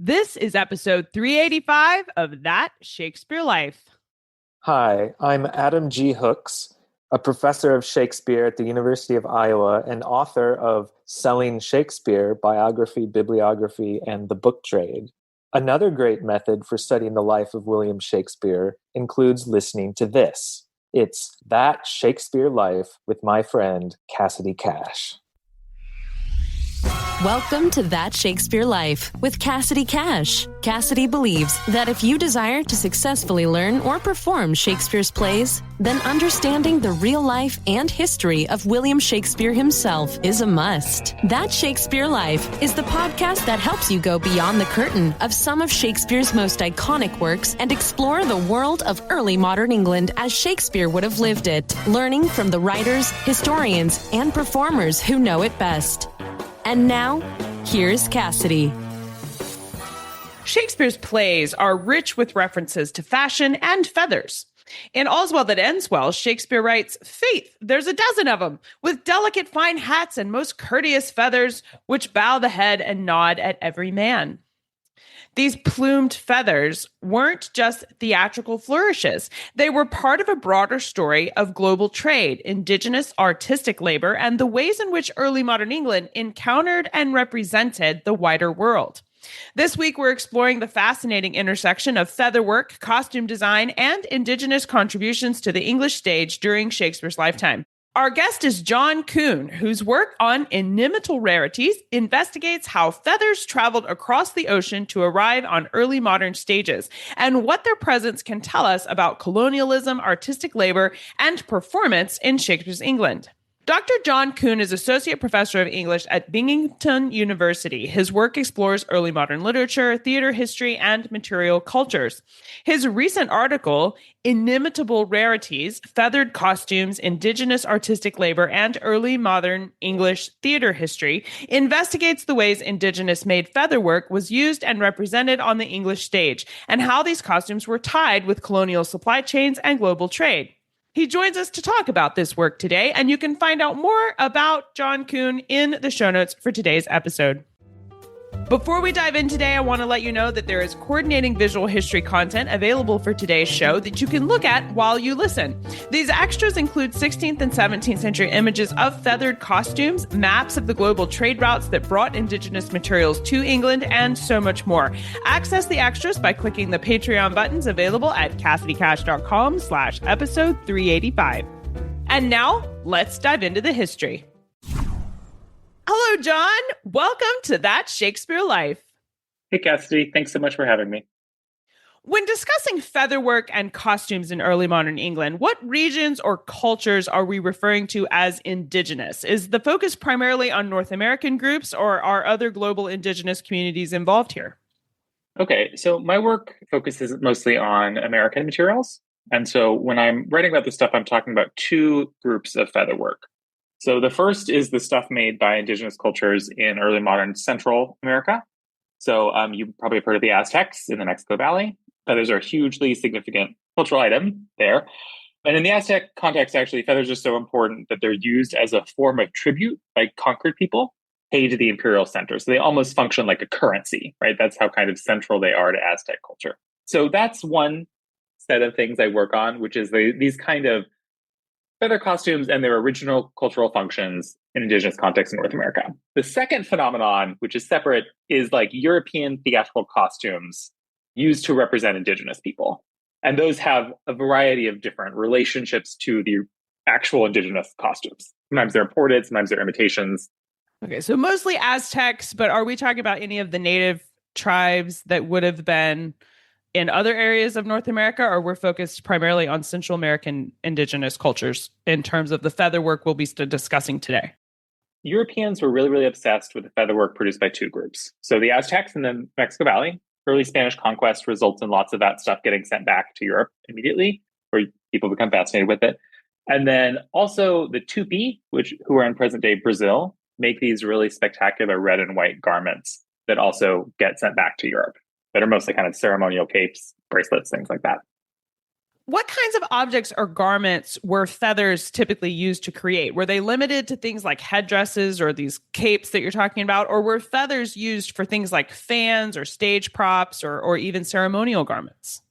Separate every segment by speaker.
Speaker 1: This is episode 385 of That Shakespeare Life.
Speaker 2: Hi, I'm Adam G. Hooks, a professor of Shakespeare at the University of Iowa and author of Selling Shakespeare, Biography, Bibliography, and the Book Trade. Another great method for studying the life of William Shakespeare includes listening to this. It's That Shakespeare Life with my friend Cassidy Cash.
Speaker 3: Welcome to That Shakespeare Life with Cassidy Cash. Cassidy believes that if you desire to successfully learn or perform Shakespeare's plays, then understanding the real life and history of William Shakespeare himself is a must. That Shakespeare Life is the podcast that helps you go beyond the curtain of some of Shakespeare's most iconic works and explore the world of early modern England as Shakespeare would have lived it, learning from the writers, historians, and performers who know it best. And now, here's Cassidy.
Speaker 1: Shakespeare's plays are rich with references to fashion and feathers. In All's Well That Ends Well, Shakespeare writes, "Faith, there's a dozen of 'em, with delicate fine hats and most courteous feathers, which bow the head and nod at every man." These plumed feathers weren't just theatrical flourishes. They were part of a broader story of global trade, indigenous artistic labor, and the ways in which early modern England encountered and represented the wider world. This week, we're exploring the fascinating intersection of featherwork, costume design, and indigenous contributions to the English stage during Shakespeare's lifetime. Our guest is John Kuhn, whose work on Inimitable Rarities investigates how feathers traveled across the ocean to arrive on early modern stages and what their presence can tell us about colonialism, artistic labor, and performance in Shakespeare's England. Dr. John Kuhn is Associate Professor of English at Binghamton University. His work explores early modern literature, theater history, and material cultures. His recent article, Inimitable Rarities, Feathered Costumes, Indigenous Artistic Labor, and Early Modern English Theater History, investigates the ways Indigenous-made featherwork was used and represented on the English stage, and how these costumes were tied with colonial supply chains and global trade. He joins us to talk about this work today, and you can find out more about John Kuhn in the show notes for today's episode. Before we dive in today, I want to let you know that there is coordinating visual history content available for today's show that you can look at while you listen. These extras include 16th and 17th century images of feathered costumes, maps of the global trade routes that brought indigenous materials to England, and so much more. Access the extras by clicking the Patreon buttons available at CassidyCash.com/episode 385. And now, let's dive into the history. Hello, John. Welcome to That Shakespeare Life.
Speaker 4: Hey, Cassidy. Thanks so much for having me.
Speaker 1: When discussing featherwork and costumes in early modern England, what regions or cultures are we referring to as indigenous? Is the focus primarily on North American groups, or are other global indigenous communities involved here?
Speaker 4: Okay, so my work focuses mostly on American materials. And so when I'm writing about this stuff, I'm talking about two groups of featherwork. So the first is the stuff made by indigenous cultures in early modern Central America. So you probably have heard of the Aztecs in the Mexico Valley. Feathers are a hugely significant cultural item there. And in the Aztec context, actually, feathers are so important that they're used as a form of tribute by conquered people paid to the imperial center. So they almost function like a currency, right? That's how kind of central they are to Aztec culture. So that's one set of things I work on, which is these kind of feather costumes and their original cultural functions in indigenous context in North America. The second phenomenon, which is separate, is like European theatrical costumes used to represent indigenous people. And those have a variety of different relationships to the actual indigenous costumes. Sometimes they're imported, sometimes they're imitations.
Speaker 1: Okay, so mostly Aztecs, but are we talking about any of the native tribes that would have been in other areas of North America, or we're focused primarily on Central American indigenous cultures in terms of the featherwork we'll be discussing today?
Speaker 4: Europeans were really, really obsessed with the featherwork produced by two groups. So the Aztecs in the Mexico Valley. Early Spanish conquest results in lots of that stuff getting sent back to Europe immediately, where people become fascinated with it. And then also the Tupi, who are in present-day Brazil, make these really spectacular red and white garments that also get sent back to Europe, that are mostly kind of ceremonial capes, bracelets, things like that.
Speaker 1: What kinds of objects or garments were feathers typically used to create? Were they limited to things like headdresses or these capes that you're talking about? Or were feathers used for things like fans or stage props or even ceremonial garments?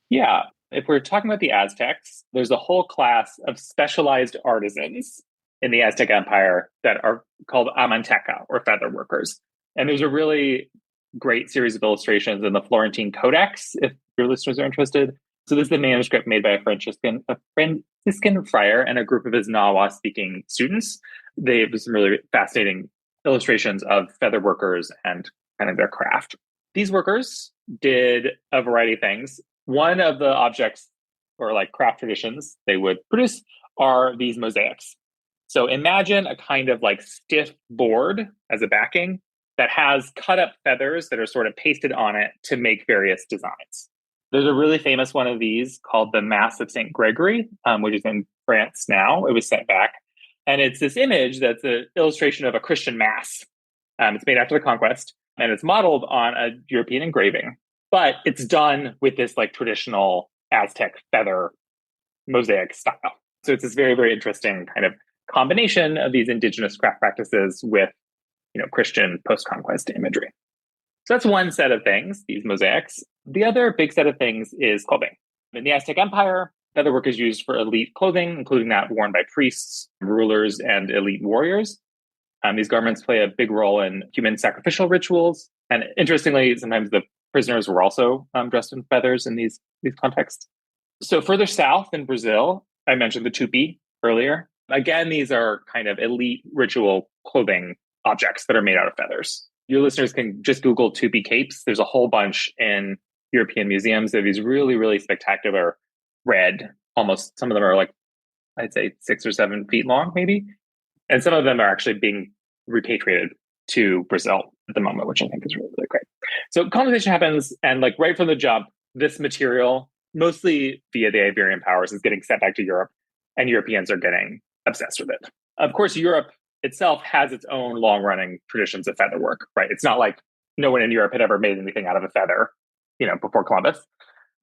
Speaker 4: Yeah. If we're talking about the Aztecs, there's a whole class of specialized artisans in the Aztec Empire that are called amanteca, or feather workers. And there's a really great series of illustrations in the Florentine Codex, if your listeners are interested. So this is the manuscript made by a Franciscan friar and a group of his Nawa-speaking students. They have some really fascinating illustrations of feather workers and kind of their craft. These workers did a variety of things. One of the objects or like craft traditions they would produce are these mosaics. So imagine a kind of like stiff board as a backing that has cut up feathers that are sort of pasted on it to make various designs. There's a really famous one of these called the Mass of St. Gregory, which is in France now. It was sent back. And it's this image that's an illustration of a Christian Mass. It's made after the conquest, and it's modeled on a European engraving. But it's done with this like traditional Aztec feather mosaic style. So it's this very, very interesting kind of combination of these indigenous craft practices with, Christian post-conquest imagery. So that's one set of things, these mosaics. The other big set of things is clothing. In the Aztec Empire, featherwork is used for elite clothing, including that worn by priests, rulers, and elite warriors. These garments play a big role in human sacrificial rituals. And interestingly, sometimes the prisoners were also dressed in feathers in these contexts. So further south in Brazil, I mentioned the tupi earlier. Again, these are kind of elite ritual clothing objects that are made out of feathers. Your listeners can just Google tupi capes. There's a whole bunch in European museums. They're these really, really spectacular red, almost some of them are like, I'd say 6 or 7 feet long, maybe. And some of them are actually being repatriated to Brazil at the moment, which I think is really, really great. So colonization happens, and like right from the jump, this material, mostly via the Iberian powers, is getting sent back to Europe, and Europeans are getting obsessed with it. Of course, Europe itself has its own long-running traditions of feather work, right? It's not like no one in Europe had ever made anything out of a feather, before Columbus.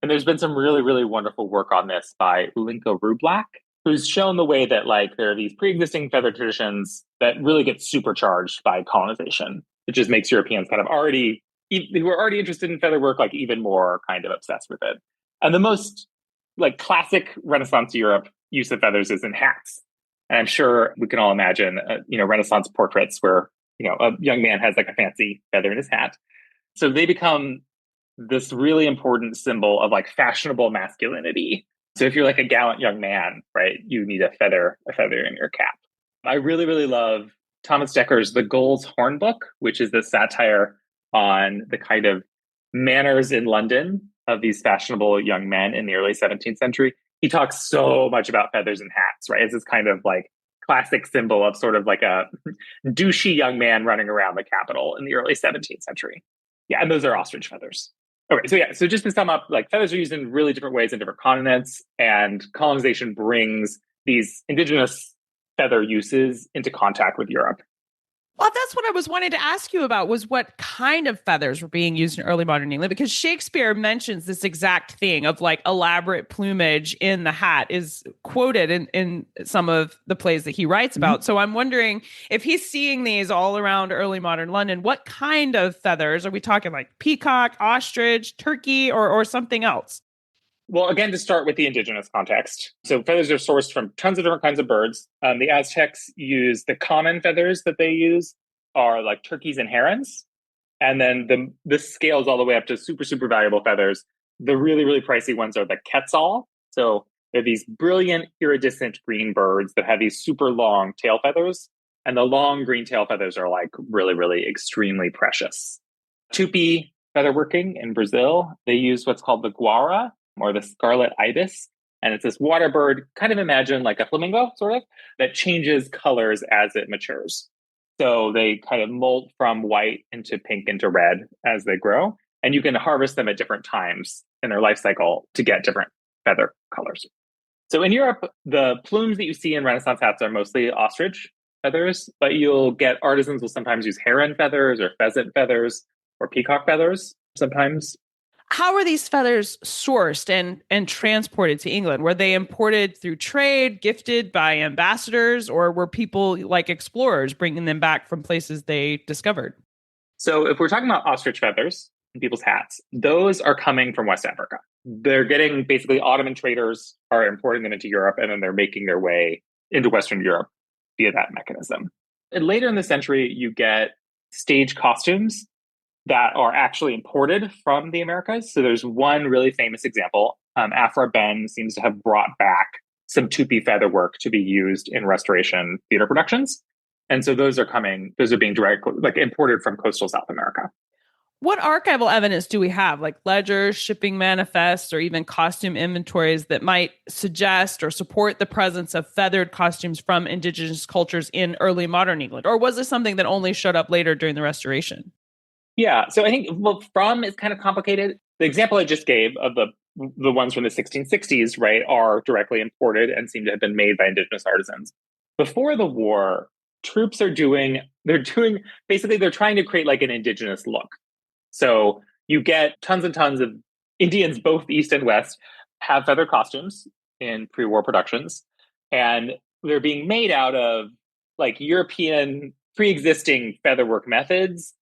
Speaker 4: And there's been some really, really wonderful work on this by Ulinka Rublak, who's shown the way that like there are these pre-existing feather traditions that really get supercharged by colonization. It just makes Europeans kind of who are already interested in feather work, like even more kind of obsessed with it. And the most like classic Renaissance Europe use of feathers is in hats. And I'm sure we can all imagine, Renaissance portraits where, a young man has like a fancy feather in his hat. So they become this really important symbol of like fashionable masculinity. So if you're like a gallant young man, right, you need a feather in your cap. I really, really love Thomas Decker's The Gull's Hornbook, which is the satire on the kind of manners in London of these fashionable young men in the early 17th century. He talks so much about feathers and hats, right? It's this kind of like classic symbol of sort of like a douchey young man running around the capital in the early 17th century. Yeah, and those are ostrich feathers. Okay, so just to sum up, like feathers are used in really different ways in different continents, and colonization brings these indigenous feather uses into contact with Europe.
Speaker 1: Well, that's what I was wanting to ask you about, was what kind of feathers were being used in early modern England, because Shakespeare mentions this exact thing of like elaborate plumage in the hat is quoted in some of the plays that he writes about. Mm-hmm. So I'm wondering if he's seeing these all around early modern London, what kind of feathers? Are we talking like peacock, ostrich, turkey, or something else?
Speaker 4: Well, again, to start with the indigenous context. So feathers are sourced from tons of different kinds of birds. The Aztecs use the common feathers that they use are like turkeys and herons. And then this scales all the way up to super, super valuable feathers. The really, really pricey ones are the quetzal. So they're these brilliant iridescent green birds that have these super long tail feathers. And the long green tail feathers are like really, really extremely precious. Tupi featherworking in Brazil, they use what's called the guara, or the scarlet ibis. And it's this water bird, kind of imagine like a flamingo, sort of, that changes colors as it matures. So they kind of molt from white into pink into red as they grow. And you can harvest them at different times in their life cycle to get different feather colors. So in Europe, the plumes that you see in Renaissance hats are mostly ostrich feathers, but you'll get artisans will sometimes use heron feathers or pheasant feathers or peacock feathers sometimes.
Speaker 1: how were these feathers sourced and transported to England? Were they imported through trade, gifted by ambassadors, or were people like explorers bringing them back from places they discovered?
Speaker 4: So if we're talking about ostrich feathers in people's hats, those are coming from West Africa. They're getting basically Ottoman traders are importing them into Europe, and then they're making their way into Western Europe via that mechanism. And later in the century, you get stage costumes that are actually imported from the Americas. So there's one really famous example. Afra Ben seems to have brought back some Tupi featherwork to be used in restoration theater productions. And so those are being imported from coastal South America.
Speaker 1: What archival evidence do we have, like ledgers, shipping manifests, or even costume inventories that might suggest or support the presence of feathered costumes from indigenous cultures in early modern England? Or was this something that only showed up later during the Restoration?
Speaker 4: Yeah, so I think from is kind of complicated. The example I just gave of the ones from the 1660s, right, are directly imported and seem to have been made by indigenous artisans. Before the war, troops they're trying to create like an indigenous look. So you get tons and tons of Indians, both East and West, have feather costumes in pre-war productions, and they're being made out of like European pre-existing featherwork methods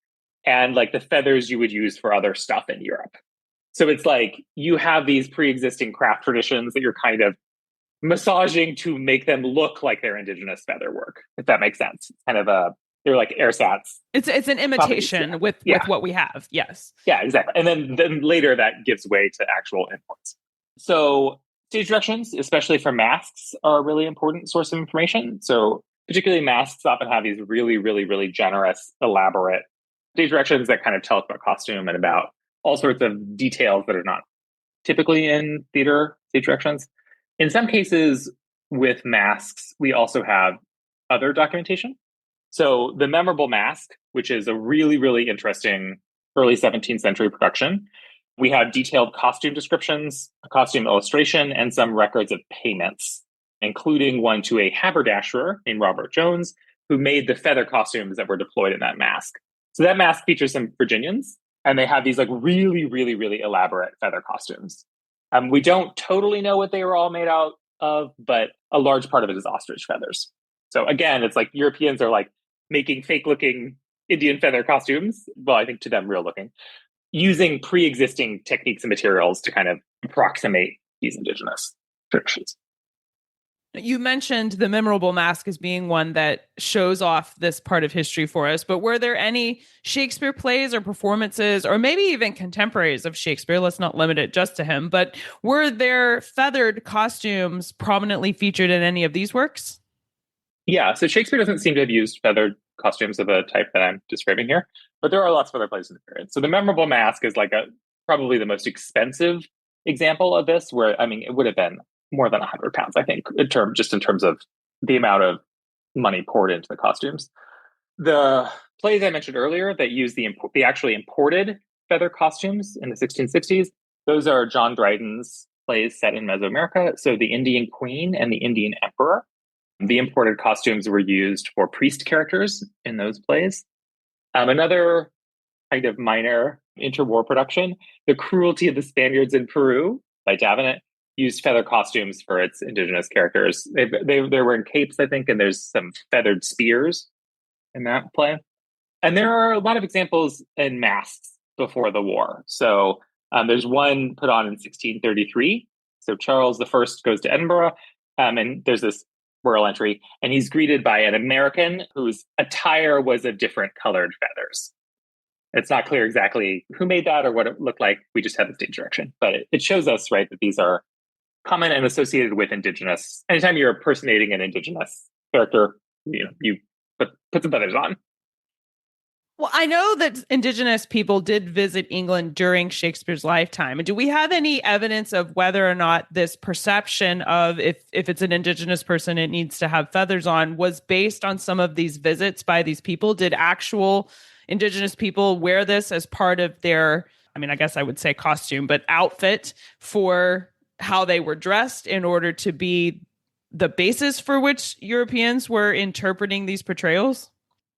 Speaker 4: and like the feathers you would use for other stuff in Europe. So it's like you have these pre-existing craft traditions that you're kind of massaging to make them look like their indigenous featherwork, if that makes sense. It's kind of they're like ersatz.
Speaker 1: It's an imitation with what we have. Yes.
Speaker 4: Yeah, exactly. And then later that gives way to actual imports. So stage directions, especially for masks, are a really important source of information. So particularly masks often have these really, really, really generous, elaborate stage directions that kind of tell us about costume and about all sorts of details that are not typically in theater stage directions. In some cases with masks, we also have other documentation. So the Memorable Mask, which is a really, really interesting early 17th century production, we have detailed costume descriptions, a costume illustration, and some records of payments, including one to a haberdasher named Robert Jones, who made the feather costumes that were deployed in that mask. So that mask features some Virginians, and they have these like really, really, really elaborate feather costumes. We don't totally know what they were all made out of, but a large part of it is ostrich feathers. So again, it's like Europeans are like making fake-looking Indian feather costumes, well, I think to them real-looking, using pre-existing techniques and materials to kind of approximate these indigenous traditions.
Speaker 1: You mentioned the Memorable Mask as being one that shows off this part of history for us, but were there any Shakespeare plays or performances, or maybe even contemporaries of Shakespeare, let's not limit it just to him, but were there feathered costumes prominently featured in any of these works?
Speaker 4: Yeah, so Shakespeare doesn't seem to have used feathered costumes of the type that I'm describing here, but there are lots of other plays in the period. So the Memorable Mask is like probably the most expensive example of this, where, I mean, it would have been more than £100, I think, in terms of the amount of money poured into the costumes. The plays I mentioned earlier that use the actually imported feather costumes in the 1660s, those are John Dryden's plays set in Mesoamerica. So the Indian Queen and the Indian Emperor. The imported costumes were used for priest characters in those plays. Another kind of minor interwar production, The Cruelty of the Spaniards in Peru by Davenant, used feather costumes for its indigenous characters. They're wearing capes, I think, and there's some feathered spears in that play. And there are a lot of examples in masks before the war. So there's one put on in 1633. So Charles I goes to Edinburgh, and there's this royal entry, and he's greeted by an American whose attire was of different colored feathers. It's not clear exactly who made that or what it looked like. We just have the stage direction. But it shows us, right, that these are common and associated with indigenous. Anytime you're impersonating an indigenous character, you put some feathers on.
Speaker 1: Well, I know that indigenous people did visit England during Shakespeare's lifetime. And do we have any evidence of whether or not this perception of if it's an indigenous person, it needs to have feathers on was based on some of these visits by these people? Did actual indigenous people wear this as part of their, I mean, I guess I would say costume, but outfit for how they were dressed in order to be the basis for which Europeans were interpreting these portrayals?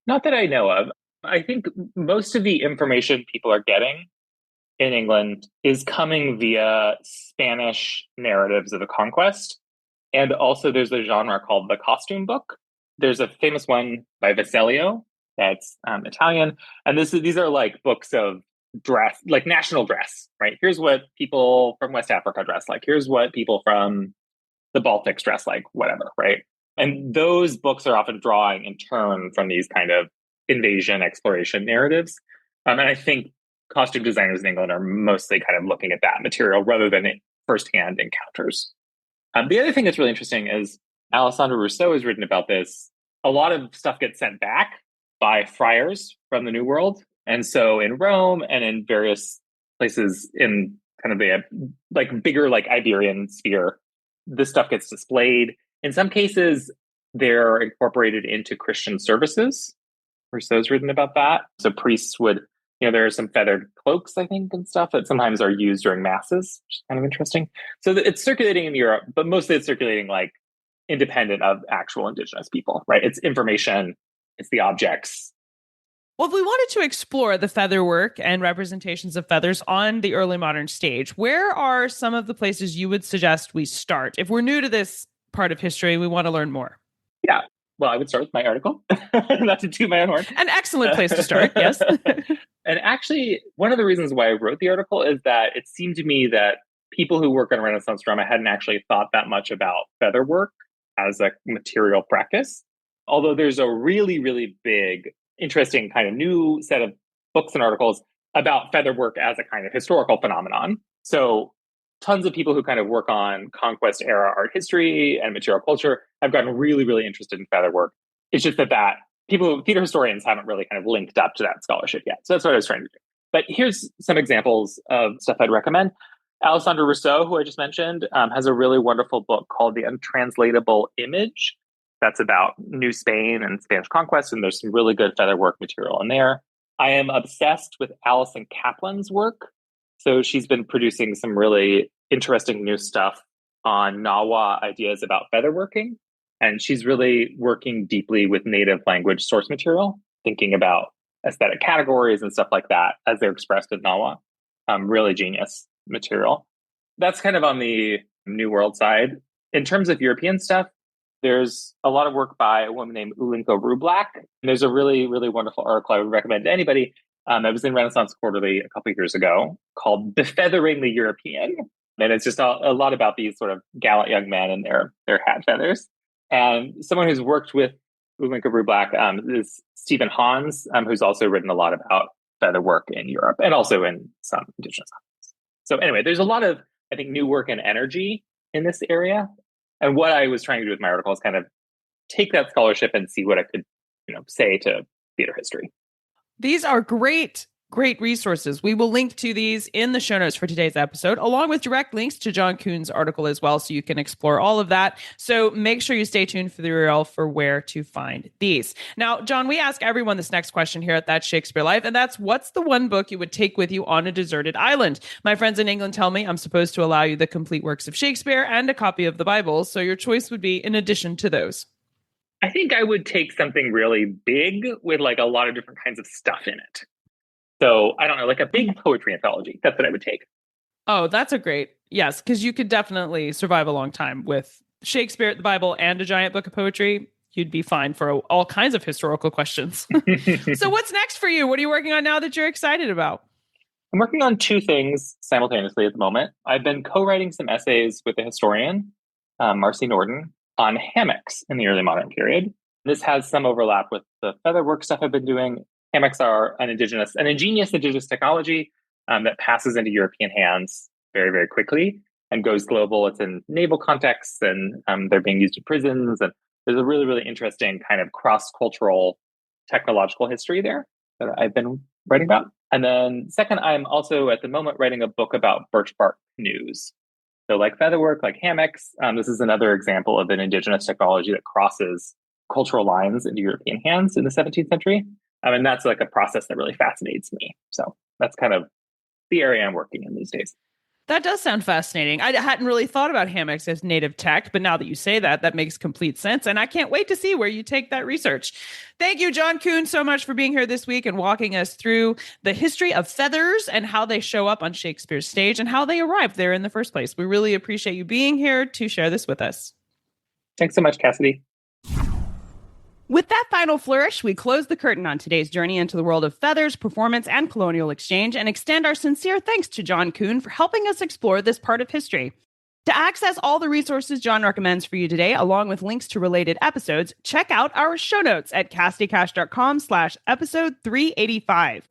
Speaker 4: Not that I know of. I think most of the information people are getting in England is coming via Spanish narratives of the conquest. And also there's a genre called the costume book. There's a famous one by Vecellio that's Italian. And these are like books of dress, like national dress, right? Here's what people from West Africa dress like. Here's what people from the Baltics dress like, whatever, right? And those books are often drawing in turn from these kind of invasion exploration narratives. And I think costume designers in England are mostly kind of looking at that material rather than firsthand encounters. The other thing that's really interesting is Alessandro Rousseau has written about this. A lot of stuff gets sent back by friars from the New World. And so in Rome and in various places in kind of the like bigger like Iberian sphere, this stuff gets displayed. In some cases, they're incorporated into Christian services. Rousseau's written about that. So priests would, there are some feathered cloaks, I think, and stuff that sometimes are used during masses, which is kind of interesting. So it's circulating in Europe, but mostly it's circulating like independent of actual indigenous people, right? It's information, it's the objects.
Speaker 1: Well, if we wanted to explore the featherwork and representations of feathers on the early modern stage, where are some of the places you would suggest we start? If we're new to this part of history, we want to learn more.
Speaker 4: Yeah. Well, I would start with my article, not to toot my own horn.
Speaker 1: An excellent place to start, yes.
Speaker 4: And actually, one of the reasons why I wrote the article is that it seemed to me that people who work on Renaissance drama hadn't actually thought that much about featherwork as a material practice. Although there's a really, really big, interesting kind of new set of books and articles about featherwork as a kind of historical phenomenon. So tons of people who kind of work on conquest era art history and material culture have gotten really, really interested in featherwork. It's just that theater historians haven't really kind of linked up to that scholarship yet. So that's what I was trying to do. But here's some examples of stuff I'd recommend. Alessandro Rousseau, who I just mentioned, has a really wonderful book called The Untranslatable Image. That's about New Spain and Spanish conquest, and there's some really good featherwork material in there. I am obsessed with Alison Kaplan's work. So she's been producing some really interesting new stuff on Nawa ideas about featherworking. And she's really working deeply with native language source material, thinking about aesthetic categories and stuff like that as they're expressed in Nawa. Really genius material. That's kind of on the New World side. In terms of European stuff, there's a lot of work by a woman named Ulinka Rublak. And there's a really, really wonderful article I would recommend to anybody. That was in Renaissance Quarterly a couple of years ago called Befeathering the European. And it's just a lot about these sort of gallant young men and their hat feathers. And someone who's worked with Ulinka Rublak is Stephen Hans, who's also written a lot about featherwork in Europe and also in some indigenous countries. So anyway, there's a lot of, I think, new work and energy in this area. And what I was trying to do with my article is kind of take that scholarship and see what I could, say to theater history.
Speaker 1: These are great resources. We will link to these in the show notes for today's episode, along with direct links to John Kuhn's article as well, so you can explore all of that. So make sure you stay tuned for the URL for where to find these. Now, John, we ask everyone this next question here at That Shakespeare Life, and that's, what's the one book you would take with you on a deserted island? My friends in England tell me I'm supposed to allow you the complete works of Shakespeare and a copy of the Bible, so your choice would be in addition to those.
Speaker 4: I think I would take something really big with like a lot of different kinds of stuff in it. So I don't know, like a big poetry anthology. That's what I would take.
Speaker 1: Oh, that's a great, yes, because you could definitely survive a long time with Shakespeare, the Bible, and a giant book of poetry. You'd be fine for all kinds of historical questions. So what's next for you? What are you working on now that you're excited about?
Speaker 4: I'm working on two things simultaneously at the moment. I've been co-writing some essays with a historian, Marcy Norden, on hammocks in the early modern period. This has some overlap with the featherwork stuff I've been doing. Hammocks are an ingenious indigenous technology that passes into European hands very, very quickly and goes global. It's in naval contexts, and they're being used in prisons. And there's a really, really interesting kind of cross-cultural technological history there that I've been writing about. And then second, I'm also at the moment writing a book about birch bark canoes. So like featherwork, like hammocks, this is another example of an indigenous technology that crosses cultural lines into European hands in the 17th century. And that's like a process that really fascinates me. So that's kind of the area I'm working in these days.
Speaker 1: That does sound fascinating. I hadn't really thought about hammocks as native tech, but now that you say that, that makes complete sense. And I can't wait to see where you take that research. Thank you, John Kuhn, so much for being here this week and walking us through the history of feathers and how they show up on Shakespeare's stage and how they arrived there in the first place. We really appreciate you being here to share this with us.
Speaker 4: Thanks so much, Cassidy.
Speaker 1: With that final flourish, we close the curtain on today's journey into the world of feathers, performance, and colonial exchange, and extend our sincere thanks to John Kuhn for helping us explore this part of history. To access all the resources John recommends for you today, along with links to related episodes, check out our show notes at cassidycash.com/episode 385.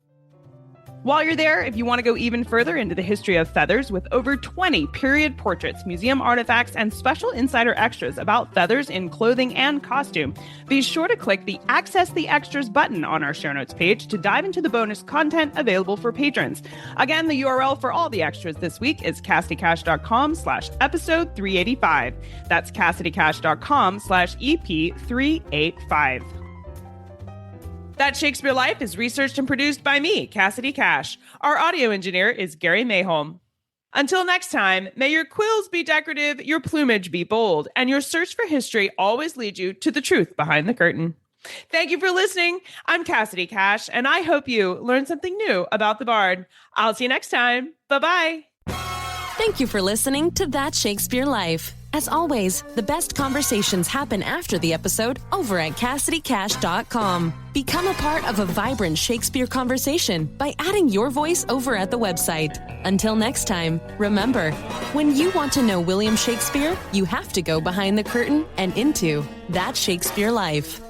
Speaker 1: While you're there, if you want to go even further into the history of feathers with over 20 period portraits, museum artifacts, and special insider extras about feathers in clothing and costume, be sure to click the Access the Extras button on our show notes page to dive into the bonus content available for patrons. Again, the URL for all the extras this week is cassidycash.com/episode 385. That's cassidycash.com/EP385. That Shakespeare Life is researched and produced by me, Cassidy Cash. Our audio engineer is Gary Mayholm. Until next time, may your quills be decorative, your plumage be bold, and your search for history always lead you to the truth behind the curtain. Thank you for listening. I'm Cassidy Cash, and I hope you learned something new about the Bard. I'll see you next time. Bye-bye.
Speaker 3: Thank you for listening to That Shakespeare Life. As always, the best conversations happen after the episode over at CassidyCash.com. Become a part of a vibrant Shakespeare conversation by adding your voice over at the website. Until next time, remember, when you want to know William Shakespeare, you have to go behind the curtain and into That Shakespeare Life.